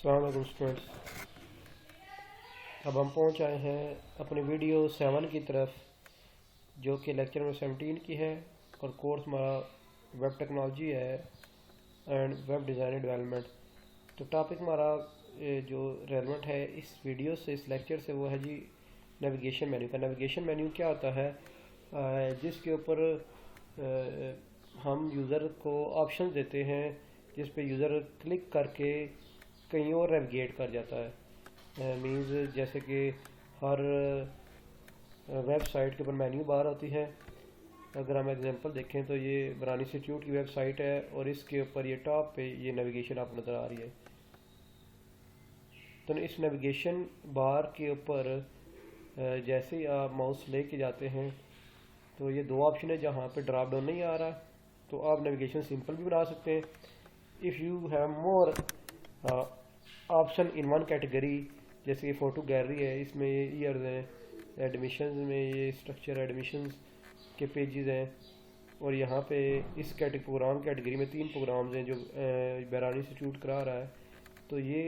अस्सलाम वालेकुम स्टूडेंट्स। अब हम पहुंच आए हैं अपनी वीडियो 7 की तरफ, जो कि लेक्चर नंबर 17 की है। और कोर्स हमारा वेब टेक्नोलॉजी है and web design and development. तो टॉपिक हमारा जो रेलेवेंट है इस वीडियो से, इस लेक्चर से, वो है जी नेविगेशन मेन्यू का। नेविगेशन मेन्यू क्या होता है? जिसके ऊपर हम यूज़र को ऑप्शन देते हैं, जिस पे यूज़र क्लिक करके कहीं और नेविगेट कर जाता है। मीन्स जैसे कि हर वेबसाइट के ऊपर मेन्यू बार होती है। अगर हम एग्जांपल देखें तो ये बरानी इंस्टीट्यूट की वेबसाइट है और इसके ऊपर ये टॉप पे ये नेविगेशन आप नज़र आ रही है। तो इस नेविगेशन बार के ऊपर जैसे ही आप माउस लेके जाते हैं तो ये दो ऑप्शन है, जहाँ पे ड्रॉप डाउन नहीं आ रहा तो आप नेविगेशन सिंपल भी बना सकते हैं। If you have more option in one category, जैसे कि फ़ोटो गैलरी है, इसमें ये ईयर्स हैं, एडमिशन्स में ये स्ट्रक्चर एडमिशन्स के पेजेस हैं, और यहाँ पे इस प्रोग्राम कैटेगरी में 3 प्रोग्राम्स हैं जो बरानी इंस्टीट्यूट करा रहा है। तो ये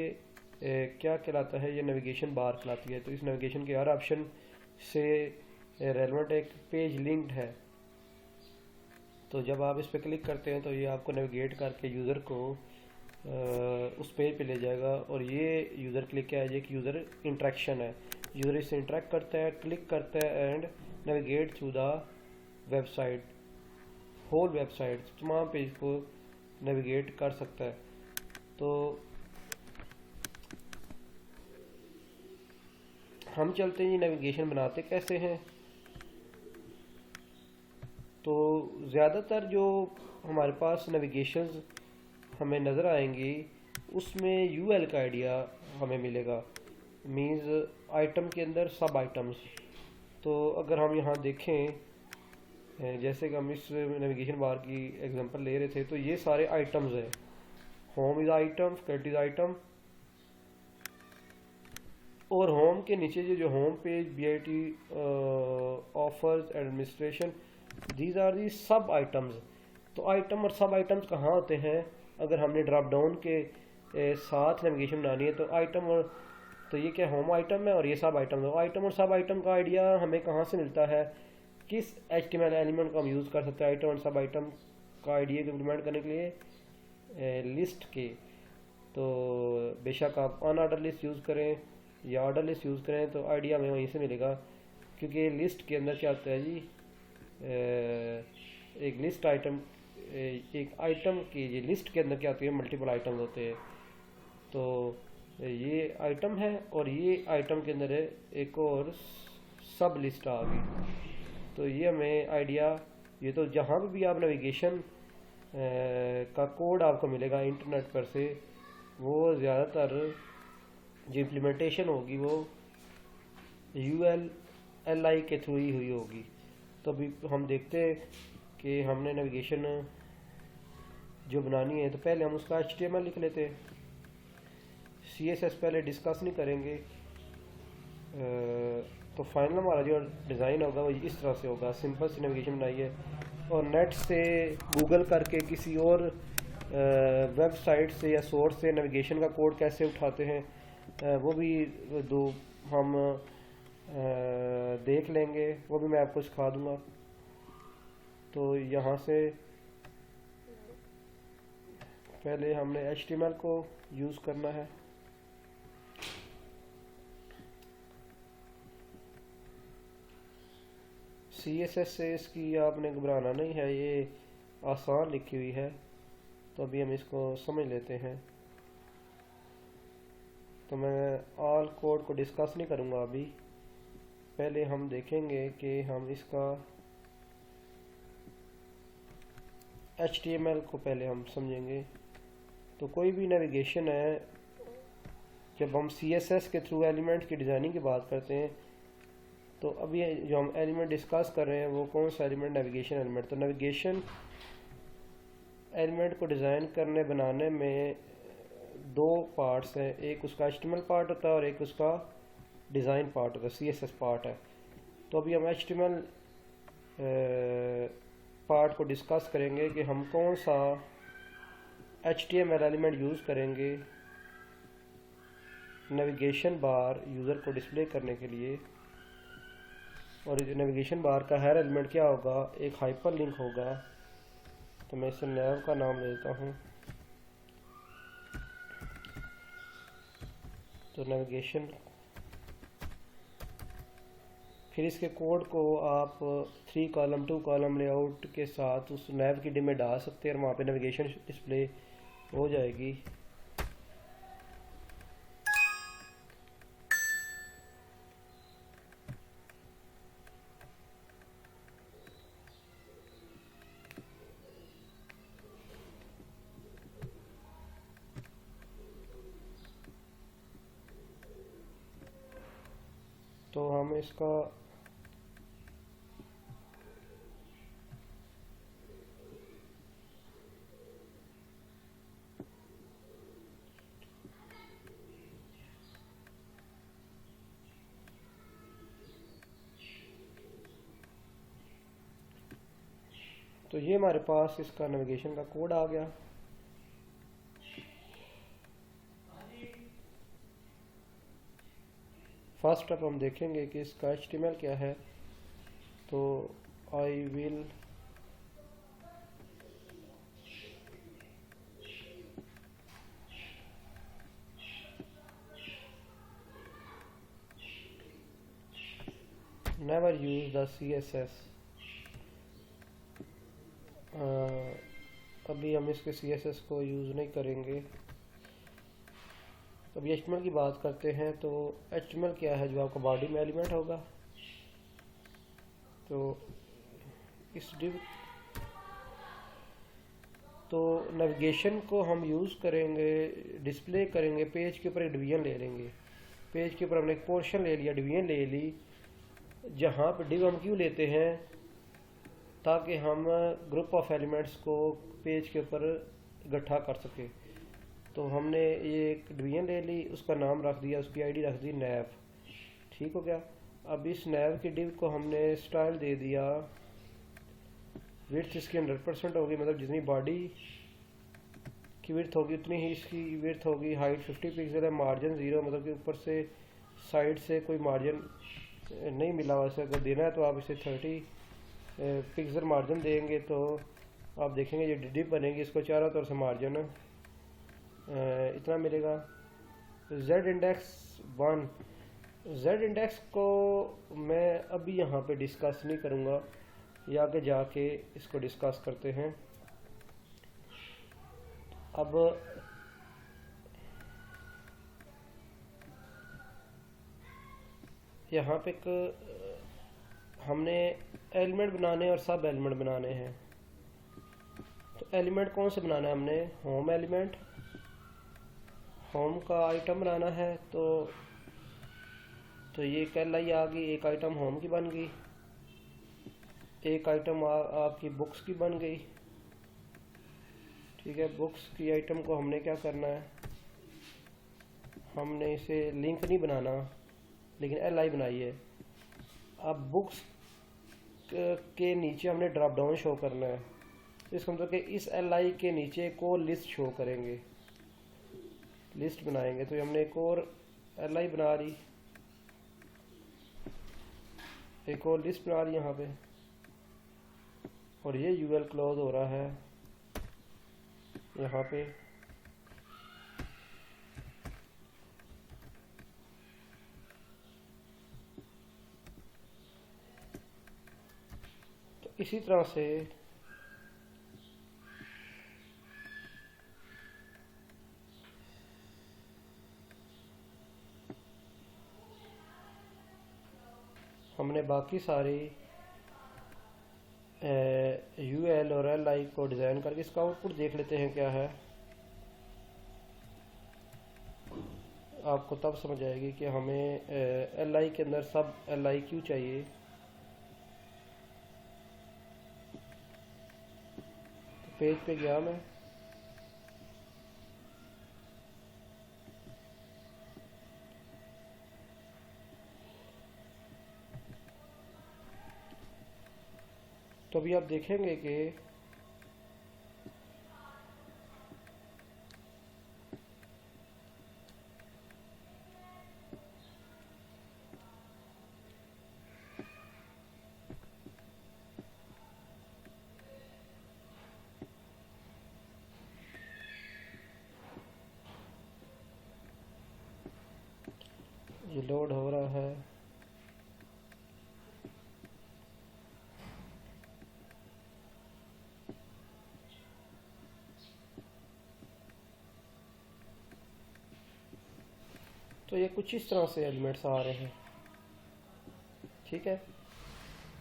क्या कहलाता है? ये नेविगेशन बार कहलाती है। तो इस नेविगेशन के हर ऑप्शन से रेलेवेंट एक पेज लिंक्ड है। तो जब आप इस पर क्लिक करते हैं तो ये आपको नेविगेट करके यूज़र को उस पेज पे ले जाएगा। और ये यूज़र क्लिक क्या है? ये कि यूज़र इंट्रैक्शन है। यूज़र इससे इंटरेक्ट करता है, क्लिक करता है and navigate through the website, whole website, तमाम पेज को नेविगेट कर सकता है। तो हम चलते हैं, नेविगेशन बनाते कैसे हैं। तो ज़्यादातर जो हमारे पास नेविगेशंस हमें नज़र आएंगी उसमें यूएल का आइडिया हमें मिलेगा। मीन्स आइटम के अंदर सब आइटम्स। तो अगर हम यहाँ देखें, जैसे कि हम इस नेविगेशन बार की एग्जांपल ले रहे थे, तो ये सारे आइटम्स हैं। Home is item, faculty is item, और होम के नीचे जो home page, BIT, offers, administration, these are the sub items. तो आइटम और सब आइटम्स कहाँ होते हैं? अगर हमने ड्रॉप डाउन के साथ नेविगेशन बनानी है तो आइटम और, तो ये क्या होम आइटम है और ये सब आइटम है। आइटम और सब आइटम का आइडिया हमें कहाँ से मिलता है? किस HTML एलिमेंट का हम यूज़ कर सकते हैं आइटम और सब आइटम का आइडिया को इम्प्लीमेंट करने के लिए? लिस्ट के। तो बेशक आप अनऑर्डर लिस्ट यूज़ करें या ऑर्डर लिस्ट यूज़ करें, तो आइडिया हमें वहीं से मिलेगा। क्योंकि लिस्ट के अंदर क्या होता है जी, एक लिस्ट आइटम, एक आइटम की ये लिस्ट के अंदर क्या होती है, मल्टीपल आइटम्स होते हैं। तो ये आइटम है और ये आइटम के अंदर है एक और सब लिस्ट आ गई। तो ये हमें आइडिया, ये तो जहाँ भी आप नेविगेशन का कोड आपको मिलेगा इंटरनेट पर से, वो ज़्यादातर जो इम्प्लीमेंटेशन होगी वो ULLI के थ्रू ही हुई होगी। तो अभी हम देखते हैं कि हमने नेविगेशन जो बनानी है, तो पहले हम उसका HTML लिख लेते हैं। CSS पहले डिस्कस नहीं करेंगे। तो फाइनल हमारा जो डिज़ाइन होगा वो इस तरह से होगा। सिंपल सी नेविगेशन बनाई है और नेट से गूगल करके किसी और वेबसाइट से या सोर्स से नेविगेशन का कोड कैसे उठाते हैं वो भी दो हम देख लेंगे, वो भी मैं आपको सिखा दूंगा। तो यहाँ से पहले हमने HTML को यूज़ करना है। CSS से इसकी आपने घबराना नहीं है, ये आसान लिखी हुई है। तो अभी हम इसको समझ लेते हैं। तो मैं ऑल कोड को डिस्कस नहीं करूँगा अभी। पहले हम देखेंगे कि हम इसका HTML को पहले हम समझेंगे। तो कोई भी नेविगेशन है, जब हम CSS के थ्रू एलिमेंट की डिज़ाइनिंग की बात करते हैं, तो अब ये जो हम एलिमेंट डिस्कस कर रहे हैं वो कौन सा एलिमेंट? Navigation element. तो नेविगेशन एलिमेंट को डिज़ाइन करने बनाने में दो पार्ट्स हैं, एक उसका HTML पार्ट होता है और एक उसका डिज़ाइन पार्ट होता है, CSS पार्ट है। तो अभी हम HTML पार्ट को डिस्कस करेंगे कि हम कौन सा HTML एलिमेंट यूज़ करेंगे नेविगेशन बार यूज़र को डिस्प्ले करने के लिए, और नेविगेशन बार का हर एलिमेंट क्या होगा, एक हाइपर लिंक होगा। तो मैं इसे nav का नाम देता हूँ। तो नेविगेशन, फिर इसके कोड को आप 3 कॉलम 2 कॉलम लेआउट के साथ उस nav की डिम में डाल सकते हैं और वहाँ पे नेविगेशन डिस्प्ले हो जाएगी। तो हम इसका तो ये हमारे पास इसका नेविगेशन का कोड आ गया। फर्स्ट स्टेप हम देखेंगे कि इसका HTML क्या है। तो I will never use the CSS। अभी हम इसके CSS को यूज़ नहीं करेंगे। अभी HTML की बात करते हैं। तो HTML क्या है, जो आपका बॉडी में एलिमेंट होगा। तो इस डिव तो नेविगेशन को हम यूज़ करेंगे, डिस्प्ले करेंगे। पेज के ऊपर एक डिवीजन ले लेंगे। पेज के ऊपर हमने एक पोर्शन ले लिया, डिवीजन ले ली। जहाँ पर डिव हम क्यों लेते हैं, ताकि हम ग्रुप ऑफ एलिमेंट्स को पेज के ऊपर इकट्ठा कर सके। तो हमने ये एक डिवीजन ले ली, उसका नाम रख दिया, उसकी आईडी रख दी nav। ठीक हो गया। अब इस nav की डिव को हमने स्टाइल दे दिया, विड्थ इसकी 100% होगी, मतलब जितनी बॉडी की विड्थ होगी उतनी ही इसकी विड्थ होगी। हाइट 50 पिक्सल है, मार्जिन 0, मतलब कि ऊपर से साइड से कोई मार्जिन नहीं मिला। वैसे अगर देना है तो आप इसे 30 पिक्सल मार्जिन देंगे तो आप देखेंगे ये डिव बनेगी, इसको चारों तरफ से मार्जिन इतना मिलेगा। Z इंडेक्स 1, Z इंडेक्स को मैं अभी यहाँ पे डिस्कस नहीं करूँगा, ये आगे जाके इसको डिस्कस करते हैं। अब यहाँ पे हमने एलिमेंट बनाने और सब एलिमेंट बनाने हैं। तो एलिमेंट कौन से बनाना है हमने, होम एलिमेंट, होम का आइटम बनाना है। तो ये कहलाई आ गई, एक आइटम होम की बन गई, एक आइटम आपकी बुक्स की बन गई। ठीक है, बुक्स की आइटम को हमने क्या करना है, हमने इसे लिंक नहीं बनाना, लेकिन LI बनाई है। अब बुक्स के नीचे हमने ड्रॉप डाउन शो करना है। इसका मतलब कि इस LI के नीचे एक और लिस्ट शो करेंगे, लिस्ट बनाएंगे। तो हमने एक और LI बना रही, एक और लिस्ट बना रही यहाँ पे, और ये UL क्लोज हो रहा है यहाँ पे। तो इसी तरह से हमने बाकी सारी UL और LI को डिज़ाइन करके इसका आउटपुट देख लेते हैं क्या है। आपको तब समझ आएगी कि हमें LI के अंदर सब LI क्यों चाहिए। तो पेज पे गया मैं, तो अभी आप देखेंगे कि ये लोड हो रहा है। तो ये कुछ इस तरह से एलिमेंट्स आ रहे हैं, ठीक है।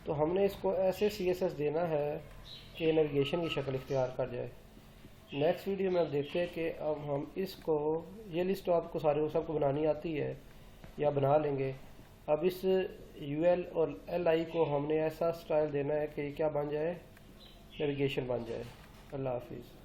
तो हमने इसको ऐसे CSS देना है कि नेविगेशन की शक्ल इख्तियार कर जाए। नेक्स्ट वीडियो में अब देखते हैं कि अब हम इसको, ये लिस्ट तो आपको सारे सबको बनानी आती है या बना लेंगे। अब इस UL और LI को हमने ऐसा स्टाइल देना है कि क्या बन जाए, नेविगेशन बन जाए। अल्लाह हाफिज़।